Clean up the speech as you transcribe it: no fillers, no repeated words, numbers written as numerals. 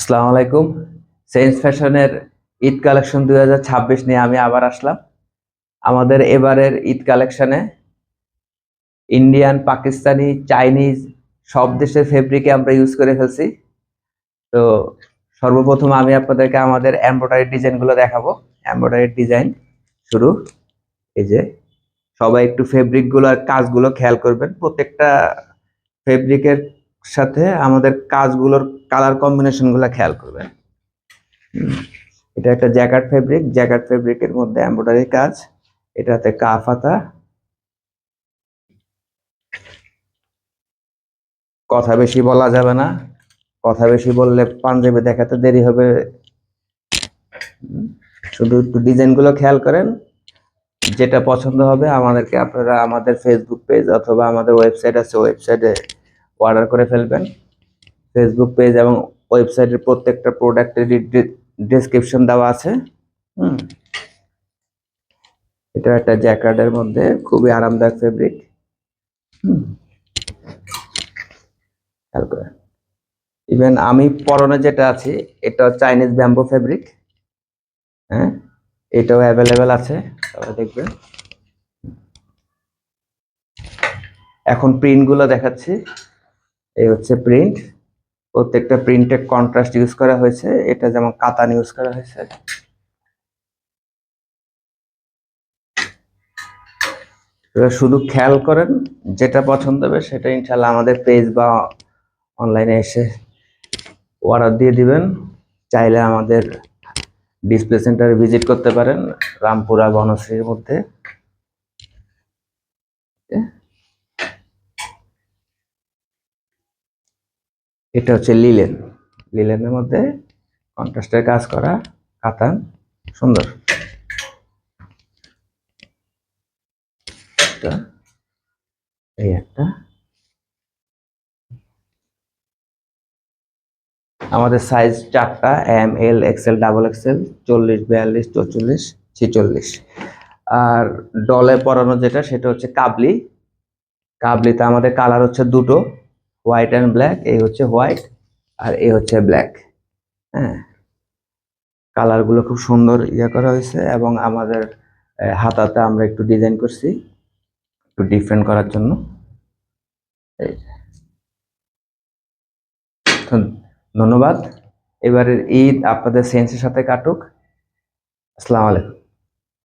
আসসালামু আলাইকুম। সেন্স ফ্যাশনের ঈদ কালেকশন 2026 নিয়ে আমি আবার আসলাম। আমাদের এবারের ঈদ কালেকশনে ইন্ডিয়ান, পাকিস্তানি, চাইনিজ সব দেশের ফেব্রিকে আমরা ইউজ করে ফেলছি। তো সর্বপ্রথম আমি আপনাদেরকে আমাদের এমব্রয়ডারি ডিজাইনগুলো দেখাবো। এমব্রয়ডারি ডিজাইন শুরু। এই যে সবাই একটু ফেব্রিকগুলোর কাজগুলো খেয়াল করবেন। প্রত্যেকটা ফেব্রিকের সাথে আমাদের কাজগুলোর কালার কম্বিনেশনগুলো খেয়াল করবেন। এটা একটা জ্যাকেট ফেব্রিক, জ্যাকেট ফেব্রিকের মধ্যে এমব্রয়ডারি কাজ। এটাতে কাফ হাতা। কথা বেশি বলা যাবে না, কথা বেশি বললে পাঞ্জাবি দেখাতে দেরি হবে। শুধু একটু ডিজাইনগুলো খেয়াল করেন, যেটা পছন্দ হবে আমাদেরকে আপনারা আমাদের ফেসবুক পেজ অথবা আমাদের ওয়েবসাইট আছে, ওয়েবসাইটে অর্ডার করে ফেলবেন। ফেসবুক পেজ এবং ওয়েবসাইটের প্রত্যেকটা প্রোডাক্টের ডেসক্রিপশন দেওয়া আছে। হুম এটা একটা জ্যাকেটের মধ্যে খুবই আরামদায়ক ফেব্রিক। ইভেন আমি পরনে যেটা আছি এটা চাইনিজ ব্যাম্বো ফেব্রিক। হ্যাঁ, এটাও অ্যাভেলেবেল আছে, সবাই দেখবেন। এখন প্রিন্টগুলো দেখাচ্ছি। এই হচ্ছে প্রিন্ট। প্রত্যেকটা প্রিন্টে কন্ট্রাস্ট ইউজ করা হয়েছে। এটা যেমন কাতান ইউজ করা হয়েছে। এবার শুধু খেয়াল করেন, যেটা পছন্দ হবে সেটা ইনশাল্লাহ আমাদের পেজ বা অনলাইনে এসে অর্ডার দিয়ে দিবেন। চাইলে আমাদের ডিসপ্লে সেন্টারে ভিজিট করতে পারেন, রামপুরা বনশ্রীর মধ্যে। এটা হচ্ছে লিলেন। লিলেনের মধ্যে কন্ট্রাস্টের কাজ করা, কাতান, সুন্দর। এই একটা আমাদের সাইজ 4টা, এম, এল, এক্সেল, ডাবল এক্সেল, 40, 42, 44, 46। আর ডলে পরানো যেটা সেটা হচ্ছে কাবলি। কাবলিতে আমাদের কালার হচ্ছে দুটো, হোয়াইট অ্যান্ড ব্ল্যাক। এই হচ্ছে হোয়াইট আর এই হচ্ছে ব্ল্যাক। হ্যাঁ, কালারগুলো খুব সুন্দর করা হয়েছে। এবং আমাদের হাতাতে আমরা একটু ডিজাইন করছি একটু ডিফারেন্ট করার জন্য। ধন্যবাদ। এবারের ঈদ আপনাদের সেন্সের সাথে কাটুক। আসসালামু আলাইকুম।